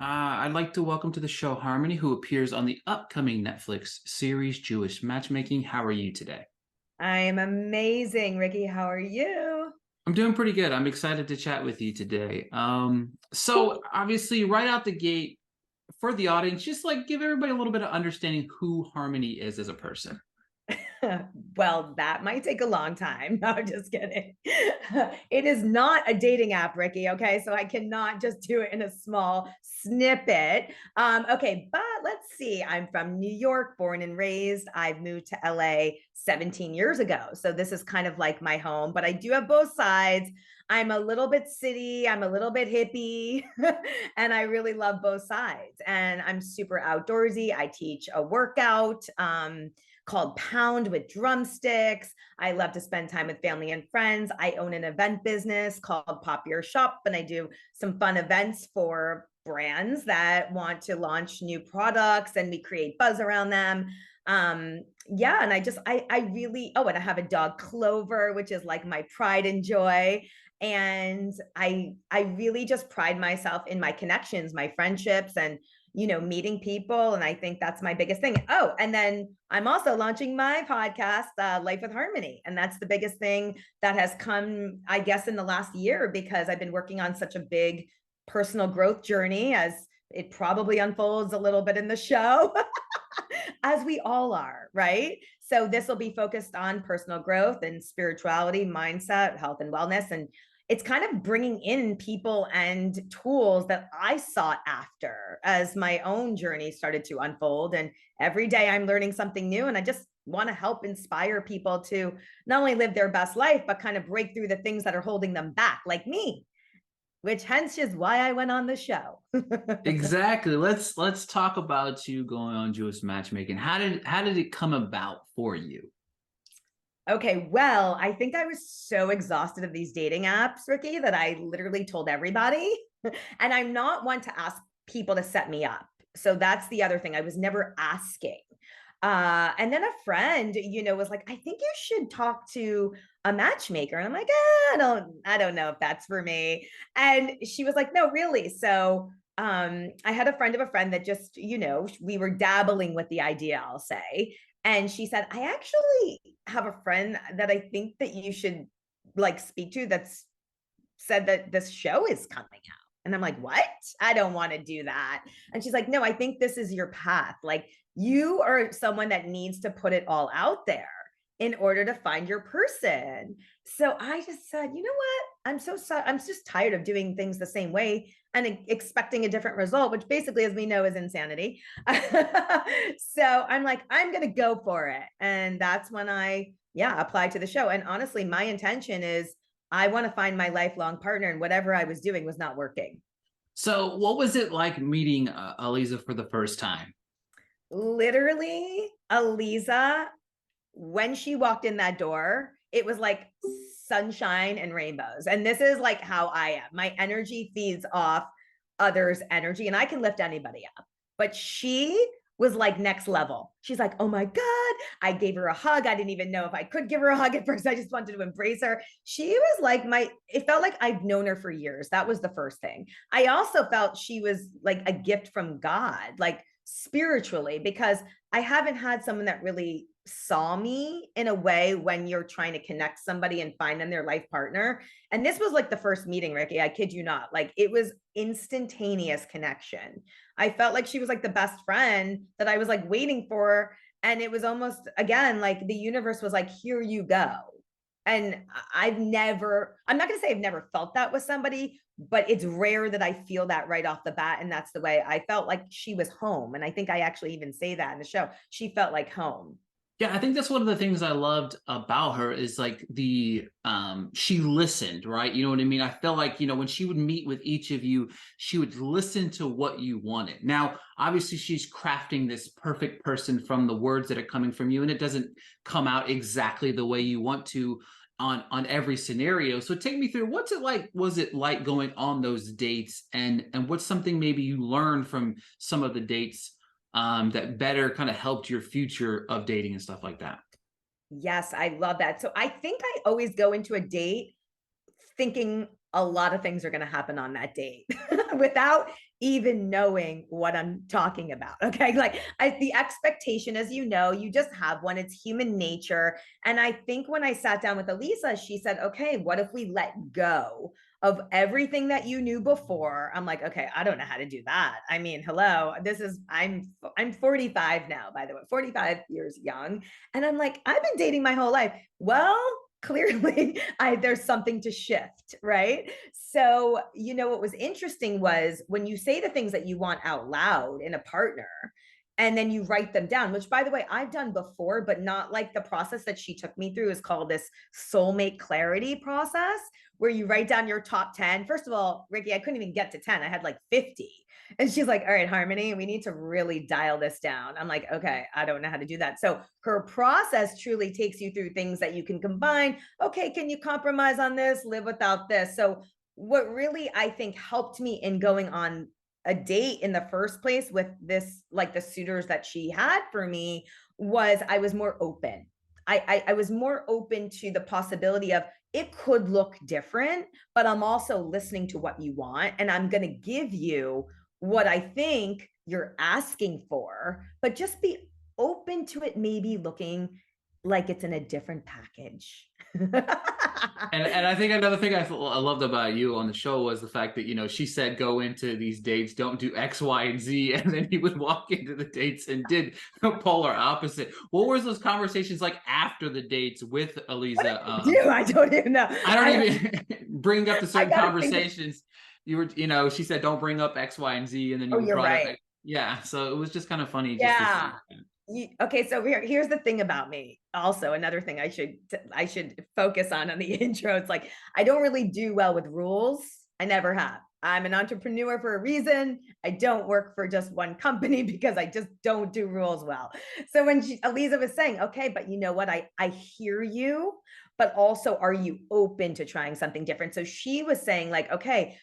I'd like to welcome to the show Harmony, who appears on the upcoming Netflix series Jewish Matchmaking. How are you today? I am amazing, Ricky. How are you? I'm doing pretty good. I'm excited to chat with you today. So Cool. obviously, right out the gate, for the audience, just like give everybody a little bit of understanding who Harmony is as a person. Well, that might take a long time. No, I'm just kidding. It is not a dating app, Ricky. Okay. So I cannot just do it in a small snippet. Okay. But let's see. I'm from New York, born and raised. I've moved to LA 17 years ago. So this is kind of like my home, but I do have both sides. I'm a little bit city, I'm a little bit hippie, and I really love both sides. And I'm super outdoorsy. I teach a workout. Called Pound with Drumsticks. I love to spend time with family and friends. I own an event business called Pop Your Shop, and I do some fun events for brands that want to launch new products, and we create buzz around them. Yeah, and I really, and I have a dog, Clover, which is like my pride and joy. And I really just pride myself in my connections, my friendships, and meeting people. And I think that's my biggest thing. Oh, and then I'm also launching my podcast, Life with Harmony. And that's the biggest thing that has come, I guess, in the last year, because I've been working on such a big personal growth journey, as it probably unfolds a little bit in the show, as we all are, right? So this will be focused on personal growth and spirituality, mindset, health, and wellness. And it's kind of bringing in people and tools that I sought after as my own journey started to unfold. And every day I'm learning something new. And I just want to help inspire people to not only live their best life, but kind of break through the things that are holding them back, like me, which hence is why I went on the show. Exactly. Let's talk about you going on Jewish Matchmaking. How did it come about for you? Okay, well, I think I was so exhausted of these dating apps, Ricky, that I literally told everybody. And I'm not one to ask people to set me up. So that's the other thing. I was never asking. And then a friend, was like, I think you should talk to a matchmaker. And I'm like, I don't know if that's for me. And she was like, no, really. So I had a friend of a friend that just, we were dabbling with the idea, I'll say. And she said, I actually have a friend that I think that you should like speak to, that's said that this show is coming out. And I'm like, what? I don't want to do that. And she's like, no, I think this is your path. Like, you are someone that needs to put it all out there in order to find your person. So I just said, you know what? I'm just tired of doing things the same way and expecting a different result, which basically, as we know, is insanity. So I'm like, I'm going to go for it. And that's when I applied to the show. And honestly, my intention is I want to find my lifelong partner, and whatever I was doing was not working. So, what was it like meeting Aleeza for the first time? Literally, Aleeza, when she walked in that door, it was like sunshine and rainbows. And this is like how I am. My energy feeds off others' energy, and I can lift anybody up. But she was like next level. She's like, oh my God. I gave her a hug. I didn't even know if I could give her a hug at first. I just wanted to embrace her. She was like it felt like I've known her for years. That was the first thing. I also felt she was like a gift from God, like spiritually, because I haven't had someone that really saw me in a way when you're trying to connect somebody and find them their life partner. And this was like the first meeting, Ricky. I kid you not. Like, it was instantaneous connection. I felt like she was like the best friend that I was like waiting for. And it was almost, again, like the universe was like, here you go. And I'm not going to say I've never felt that with somebody, but it's rare that I feel that right off the bat. And that's the way I felt, like she was home. And I think I actually even say that in the show. She felt like home. Yeah, I think that's one of the things I loved about her is like the she listened, right? You know what I mean? I felt like, when she would meet with each of you, she would listen to what you wanted. Now, obviously she's crafting this perfect person from the words that are coming from you, and it doesn't come out exactly the way you want to on every scenario. So take me through, what's it like, was it like going on those dates, and what's something maybe you learned from some of the dates that better kind of helped your future of dating and stuff like that? Yes, I love that. So I think I always go into a date thinking a lot of things are going to happen on that date without even knowing what I'm talking about. Okay. Like the expectation, as you know, you just have one, it's human nature. And I think when I sat down with Aleeza, she said, okay, what if we let go of everything that you knew before? I'm like, okay, I don't know how to do that. I mean, hello, I'm 45 now, by the way, 45 years young. And I'm like, I've been dating my whole life. Well, clearly there's something to shift, right? So, what was interesting was when you say the things that you want out loud in a partner, and then you write them down, which by the way, I've done before, but not like the process that she took me through is called this soulmate clarity process, where you write down your top 10. First of all, Ricky, I couldn't even get to 10. I had like 50. And she's like, all right, Harmonie, we need to really dial this down. I'm like, okay, I don't know how to do that. So her process truly takes you through things that you can combine. Okay, can you compromise on this, live without this? So what really, I think, helped me in going on a date in the first place with this, like the suitors that she had for me, was I was more open. I was more open to the possibility of it could look different, but I'm also listening to what you want, and I'm going to give you what I think you're asking for, but just be open to it maybe looking like it's in a different package. And I think another thing I loved about you on the show was the fact that, she said go into these dates, don't do X, Y, and Z. And then he would walk into the dates and did the polar opposite. What were those conversations like after the dates with Aleeza? I don't even know. I don't even bring up the certain think conversations. You were, she said don't bring up X, Y, and Z. And then you you're brought up, right. yeah. So it was just kind of funny just to Yeah. see. Okay, so here's the thing about me. Also, another thing I should focus on the intro. It's like I don't really do well with rules. I never have. I'm an entrepreneur for a reason. I don't work for just one company because I just don't do rules well. So when Aleeza was saying, okay, but you know what? I hear you, but also are you open to trying something different? So she was saying like, okay,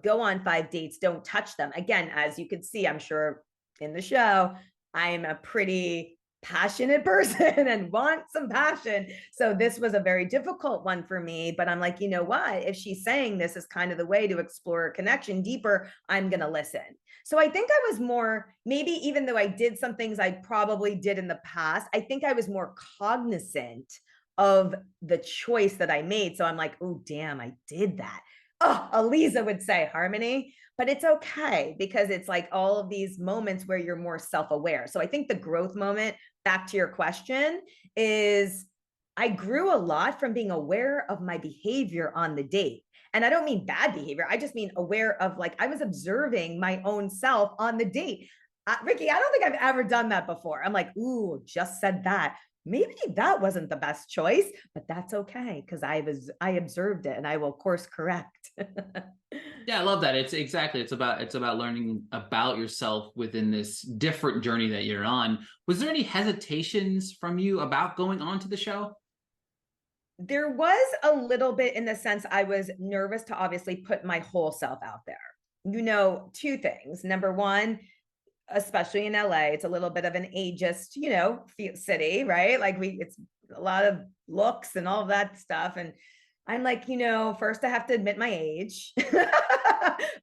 go on 5 dates, don't touch them. Again, as you could see, I'm sure in the show, I'm a pretty passionate person and want some passion. So this was a very difficult one for me, but I'm like, you know what? If she's saying this is kind of the way to explore a connection deeper, I'm going to listen. So I think I was more, maybe even though I did some things I probably did in the past, I think I was more cognizant of the choice that I made. So I'm like, oh, damn, I did that. Oh, Aleeza would say, Harmonie, but it's okay because it's like all of these moments where you're more self-aware. So I think the growth moment, back to your question, is I grew a lot from being aware of my behavior on the date. And I don't mean bad behavior. I just mean aware of, like, I was observing my own self on the date. Ricky, I don't think I've ever done that before. I'm like, ooh, just said that. Maybe that wasn't the best choice, but that's okay because I observed it and I will course correct. Yeah, I love that. It's about learning about yourself within this different journey that you're on. Was there any hesitations from you about going on to the show? There was a little bit, in the sense I was nervous to obviously put my whole self out there. 2 things. Number one, especially in LA, it's a little bit of an ageist, city, right? Like it's a lot of looks and all of that stuff. And I'm like, first I have to admit my age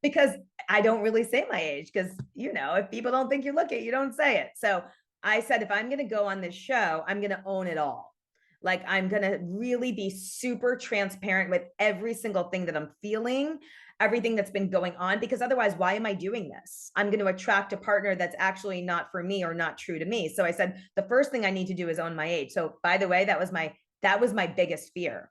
because I don't really say my age because, if people don't think you look it, you don't say it. So I said, if I'm going to go on this show, I'm going to own it all. Like I'm going to really be super transparent with every single thing that I'm feeling, everything that's been going on, because otherwise, why am I doing this? I'm going to attract a partner that's actually not for me or not true to me. So I said, the first thing I need to do is own my age. So by the way, that was my biggest fear.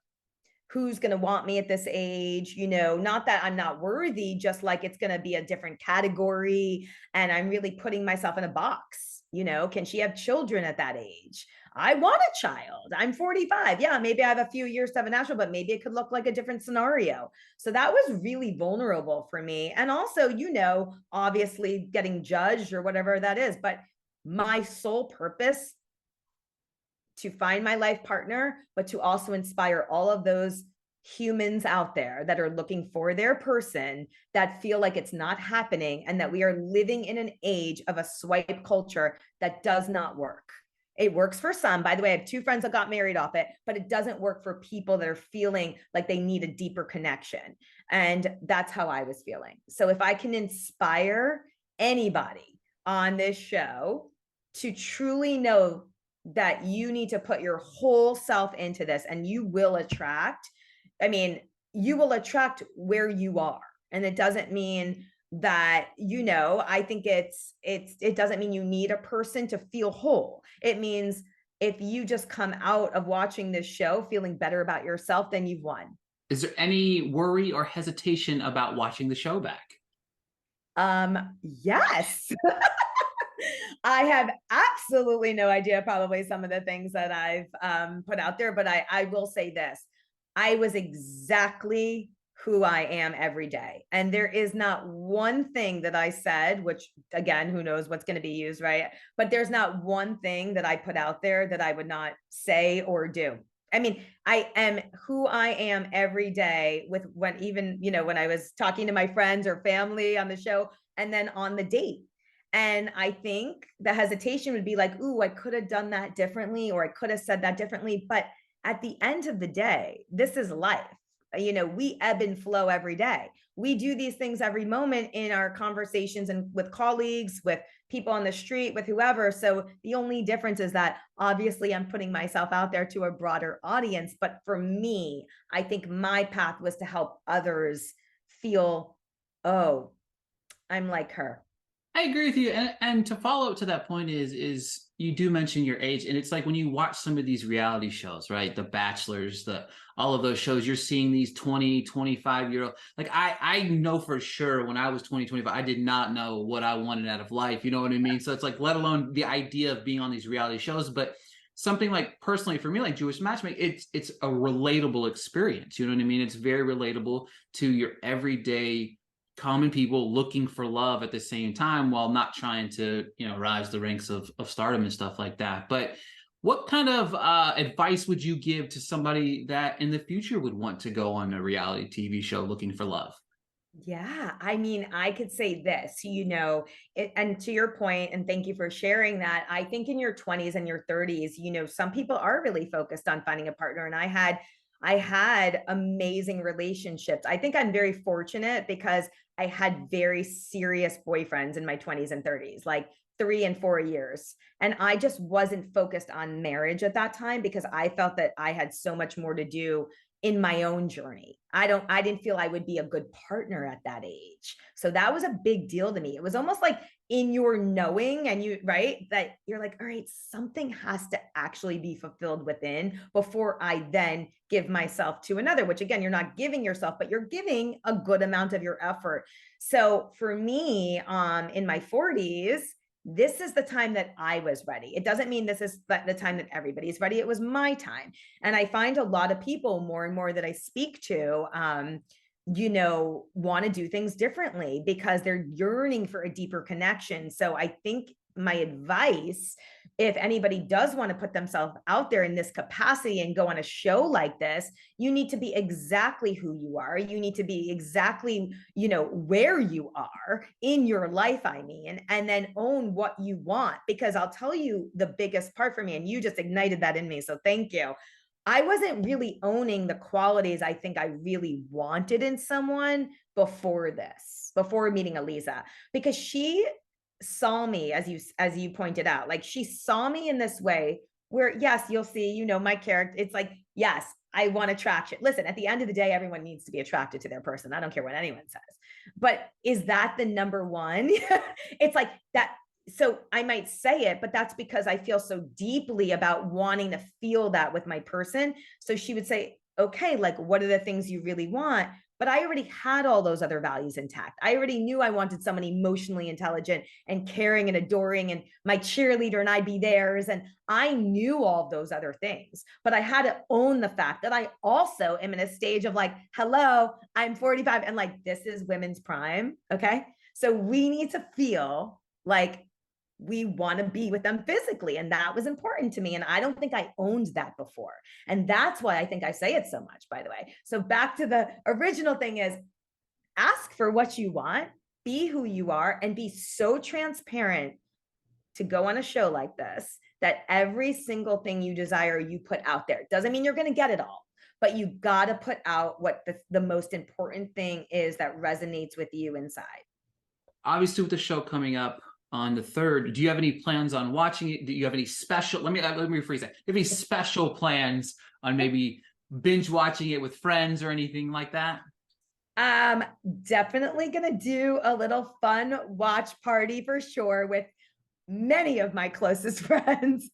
Who's going to want me at this age? Not that I'm not worthy, just like it's going to be a different category. And I'm really putting myself in a box. Can she have children at that age? I want a child. I'm 45. Yeah, maybe I have a few years to have a natural, but maybe it could look like a different scenario. So that was really vulnerable for me. And also, obviously getting judged or whatever that is. But my sole purpose to find my life partner, but to also inspire all of those humans out there that are looking for their person, that feel like it's not happening, and that we are living in an age of a swipe culture that does not work. It works for some. By the way, I have 2 friends that got married off it, but it doesn't work for people that are feeling like they need a deeper connection. And that's how I was feeling. So if I can inspire anybody on this show to truly know that you need to put your whole self into this and you will attract, I mean, you will attract where you are. And it doesn't mean that, I think it doesn't mean you need a person to feel whole. It means if you just come out of watching this show feeling better about yourself, then you've won. Is there any worry or hesitation about watching the show back? Yes. I have absolutely no idea probably some of the things that I've put out there, but I will say this. I was exactly who I am every day. And there is not one thing that I said, which again, who knows what's going to be used, right? But there's not one thing that I put out there that I would not say or do. I mean, I am who I am every day with when I was talking to my friends or family on the show and then on the date. And I think the hesitation would be like, ooh, I could have done that differently, or I could have said that differently. But at the end of the day, this is life. We ebb and flow every day. We do these things every moment in our conversations and with colleagues, with people on the street, with whoever. So the only difference is that obviously I'm putting myself out there to a broader audience. But for me, I think my path was to help others feel, oh, I'm like her. I agree with you. And to follow up to that point is you do mention your age. And it's like when you watch some of these reality shows, right? The Bachelors, all of those shows, you're seeing these 20, 25-year-old. Like I know for sure when I was 20, 25, I did not know what I wanted out of life. You know what I mean? So it's like, let alone the idea of being on these reality shows. But something like personally for me, like Jewish Matchmaking, it's a relatable experience. You know what I mean? It's very relatable to your everyday common people looking for love at the same time while not trying to rise the ranks of stardom and stuff like that. But what kind of advice would you give to somebody that in the future would want to go on a reality TV show looking for love? Yeah, I mean, I could say this, and to your point, and thank you for sharing that. I think in your 20s and your 30s, some people are really focused on finding a partner. And I had amazing relationships. I think I'm very fortunate because I had very serious boyfriends in my 20s and 30s, like 3 and 4 years. And I just wasn't focused on marriage at that time because I felt that I had so much more to do in my own journey. I didn't feel I would be a good partner at that age. So that was a big deal to me. It was almost like in your knowing and right, that you're like, all right, something has to actually be fulfilled within before I then give myself to another, which again, you're not giving yourself, but you're giving a good amount of your effort. So for me, in my 40s, this is the time that I was ready. It doesn't mean this is the time that everybody's ready. It was my time. And I find a lot of people more and more that I speak to, want to do things differently because they're yearning for a deeper connection. So I think my advice, if anybody does want to put themselves out there in this capacity and go on a show like this, you need to be exactly who you are. You need to be exactly, where you are in your life, I mean, and then own what you want. Because I'll tell you the biggest part for me, and you just ignited that in me. So thank you. I wasn't really owning the qualities I think I really wanted in someone before meeting Aleeza, because she saw me, as you pointed out, like she saw me in this way where, yes, you'll see, my character. It's like, yes, I want attraction. Listen, at the end of the day, everyone needs to be attracted to their person. I don't care what anyone says. But is that the number one? It's like that. So I might say it, but that's because I feel so deeply about wanting to feel that with my person. So she would say, okay, like, what are the things you really want? But I already had all those other values intact. I already knew I wanted someone emotionally intelligent and caring and adoring, and my cheerleader and I'd be theirs. And I knew all of those other things, but I had to own the fact that I also am in a stage of like, hello, I'm 45 and like, this is women's prime. Okay. So we need to feel like we want to be with them physically. And that was important to me. And I don't think I owned that before. And that's why I think I say it so much, by the way. So back to the original thing is ask for what you want, be who you are, and be so transparent to go on a show like this that every single thing you desire, you put out there. Doesn't mean you're going to get it all, but you got to put out what the most important thing is that resonates with you inside. Obviously, with the show coming up on the 3rd, do you have any plans on watching it? Do you have any special, let me rephrase that. Do you have any special plans on maybe binge watching it with friends or anything like that? Definitely gonna do a little fun watch party for sure with many of my closest friends.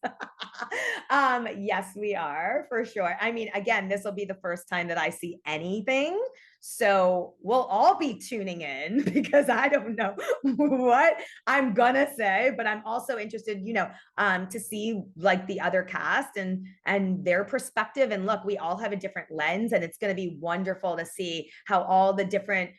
Yes, we are for sure. I mean, again, this will be the first time that I see anything. So we'll all be tuning in because I don't know what I'm gonna say, but I'm also interested, to see like the other cast and their perspective. And look, we all have a different lens, and it's gonna be wonderful to see how all the different,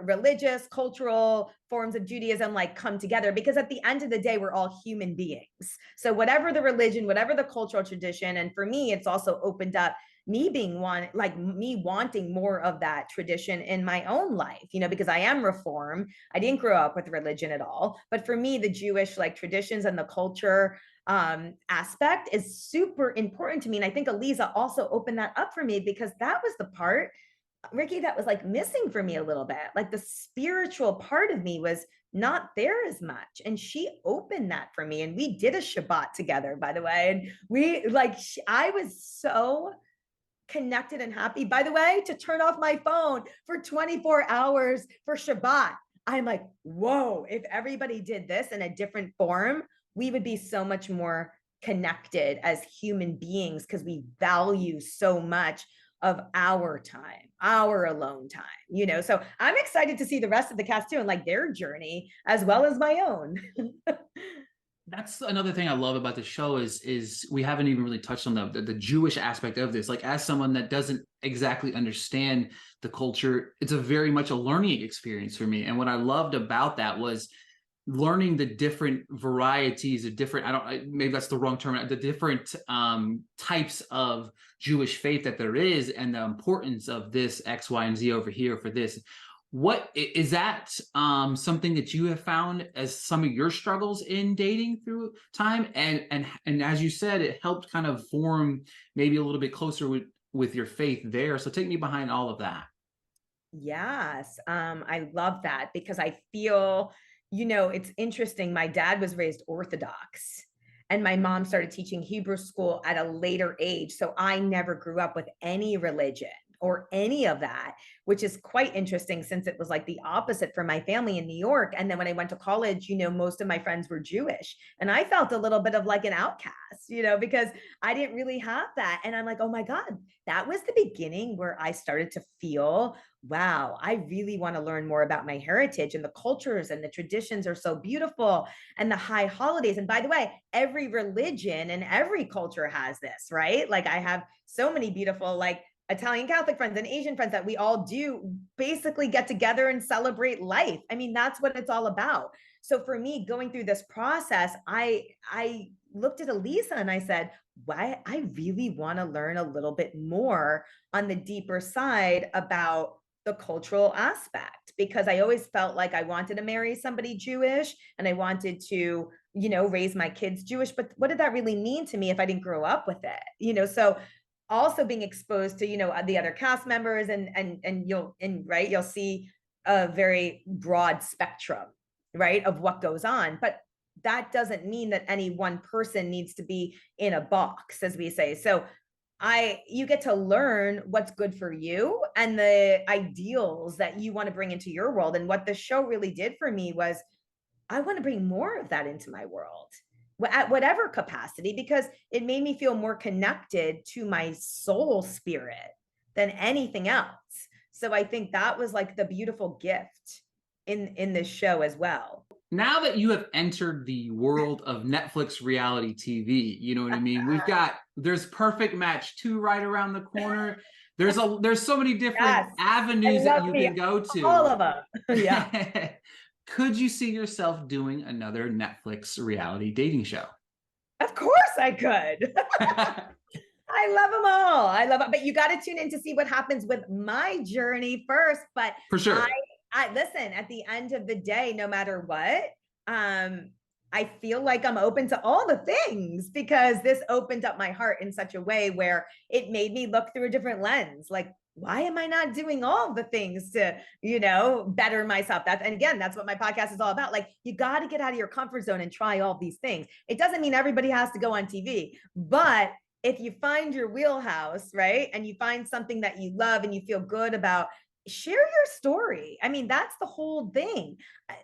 religious, cultural forms of Judaism like come together, because at the end of the day, we're all human beings. So whatever the religion, whatever the cultural tradition, and for me, it's also opened up me me wanting more of that tradition in my own life, because I am Reform. I didn't grow up with religion at all, but for me, the Jewish like traditions and the culture aspect is super important to me. And I think Aleeza also opened that up for me, because that was the part, Ricky, that was like missing for me a little bit. Like the spiritual part of me was not there as much. And she opened that for me. And we did a Shabbat together, by the way. And I was so connected and happy, by the way, to turn off my phone for 24 hours for Shabbat. I'm like, whoa, if everybody did this in a different form, we would be so much more connected as human beings, because we value so much of our time, our alone time, so I'm excited to see the rest of the cast too, and like their journey as well as my own. That's another thing I love about the show is we haven't even really touched on the Jewish aspect of this. Like, as someone that doesn't exactly understand the culture, it's a very much a learning experience for me. And what I loved about that was learning the different varieties of different, maybe that's the wrong term, the different types of Jewish faith that there is, and the importance of this X, Y, and Z over here for this. What is that something that you have found as some of your struggles in dating through time? And as you said, it helped kind of form maybe a little bit closer with your faith there. So take me behind all of that. Yes, I love that, because I feel, it's interesting. My dad was raised Orthodox, and my mom started teaching Hebrew school at a later age. So I never grew up with any religion or any of that, which is quite interesting, since it was like the opposite for my family in New York. And then when I went to college, most of my friends were Jewish, and I felt a little bit of like an outcast, because I didn't really have that. And I'm like, oh my God, that was the beginning where I started to feel, wow, I really want to learn more about my heritage, and the cultures and the traditions are so beautiful, and the high holidays. And by the way, every religion and every culture has this, right? Like I have so many beautiful, like Italian Catholic friends and Asian friends that we all do basically get together and celebrate life. I mean, that's what it's all about. So for me, going through this process, I looked at Aleeza and I said, why, I really want to learn a little bit more on the deeper side about the cultural aspect, because I always felt like I wanted to marry somebody Jewish, and I wanted to, raise my kids Jewish. But what did that really mean to me if I didn't grow up with it? So also being exposed to, the other cast members, and you'll see a very broad spectrum, right, of what goes on. But that doesn't mean that any one person needs to be in a box, as we say. So you get to learn what's good for you and the ideals that you want to bring into your world. And what the show really did for me was, I want to bring more of that into my world at whatever capacity, because it made me feel more connected to my soul spirit than anything else. So I think that was like the beautiful gift in this show as well. Now that you have entered the world of Netflix reality TV, you know what I mean? There's Perfect Match 2 right around the corner. There's so many different avenues that you can go to. All of them. Yeah. Could you see yourself doing another Netflix reality dating show? Of course I could. I love them all. I love it. But you got to tune in to see what happens with my journey first. But for sure. I listen, at the end of the day, no matter what, I feel like I'm open to all the things because this opened up my heart in such a way where it made me look through a different lens. Like, why am I not doing all the things to, better myself? And again, that's what my podcast is all about. Like, you got to get out of your comfort zone and try all these things. It doesn't mean everybody has to go on TV, but if you find your wheelhouse, right, and you find something that you love and you feel good about, share your story. I mean, that's the whole thing.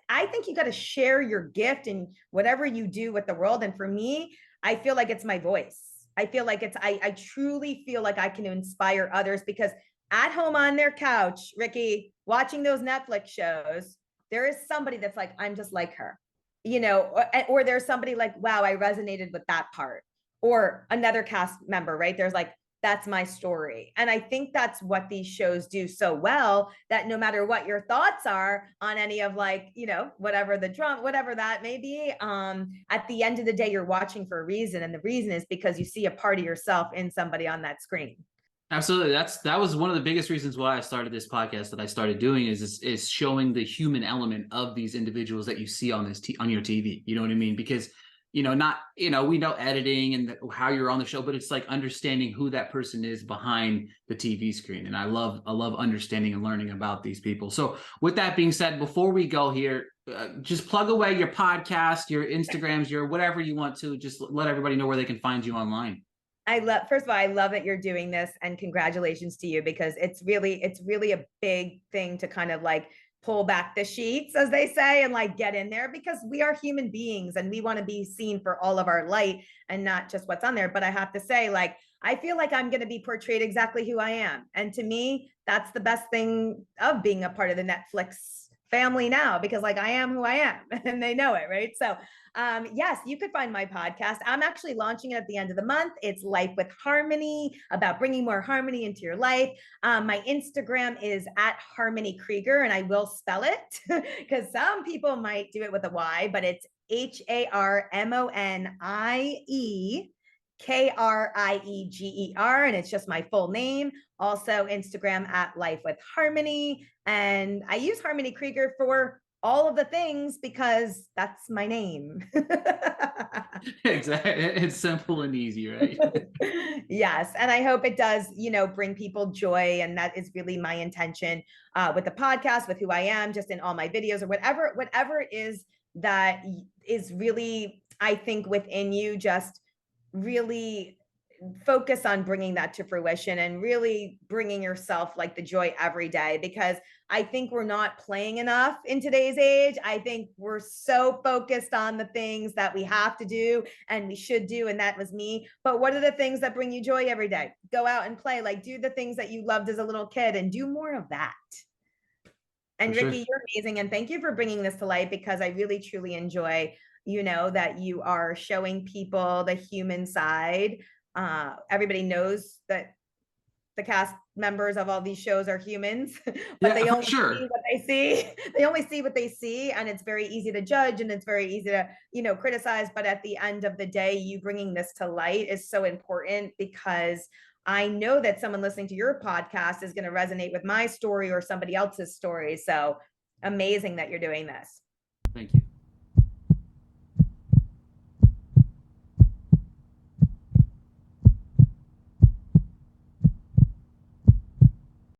I think you got to share your gift and whatever you do with the world. And for me, I feel like it's my voice. I feel like I truly feel like I can inspire others because at home on their couch, Ricky, watching those Netflix shows, there is somebody that's like, I'm just like her, or there's somebody like, wow, I resonated with that part. Or another cast member, right? There's like, that's my story. And I think that's what these shows do so well, that no matter what your thoughts are on any of like, whatever the drum, whatever that may be, at the end of the day, you're watching for a reason. And the reason is because you see a part of yourself in somebody on that screen. Absolutely. That was one of the biggest reasons why I started this podcast that I started doing is showing the human element of these individuals that you see on on your TV. You know what I mean? Because not, we know editing and how you're on the show, but it's like understanding who that person is behind the TV screen. And I love understanding and learning about these people. So with that being said, before we go here, just plug away your podcast, your Instagrams, your whatever you want to, just let everybody know where they can find you online. First of all, I love that you're doing this, and congratulations to you, because it's really a big thing to kind of like pull back the sheets, as they say, and like get in there, because we are human beings and we want to be seen for all of our light and not just what's on there. But I have to say, like, I feel like I'm going to be portrayed exactly who I am. And to me, that's the best thing of being a part of the Netflix family now, because like I am who I am and they know it, right? So yes, you could find my podcast. I'm actually launching it at the end of the month. It's Life with Harmony, about bringing more harmony into your life. My Instagram is at Harmonie Krieger, and I will spell it because some people might do it with a Y, but it's HARMONIE KRIEGER, and it's just my full name. Also Instagram at Life with Harmony. And I use Harmonie Krieger for all of the things because that's my name. Exactly. It's simple and easy, right? Yes. And I hope it does, bring people joy. And that is really my intention with the podcast, with who I am, just in all my videos, or whatever it is that is really, I think, within you, just really focus on bringing that to fruition and really bringing yourself like the joy every day, because I think we're not playing enough in today's age. I think we're so focused on the things that we have to do and we should do, and that was me. But what are the things that bring you joy every day? Go out and play, like do the things that you loved as a little kid and do more of that. And For Ricky, sure. you're amazing, and thank you for bringing this to life, because I really truly enjoy that you are showing people the human side. Everybody knows that the cast members of all these shows are humans, but Yeah, they for only see sure. what they see. They only see what they see, and it's very easy to judge, and it's very easy to, criticize. But at the end of the day, you bringing this to light is so important, because I know that someone listening to your podcast is going to resonate with my story or somebody else's story. So amazing that you're doing this. Thank you.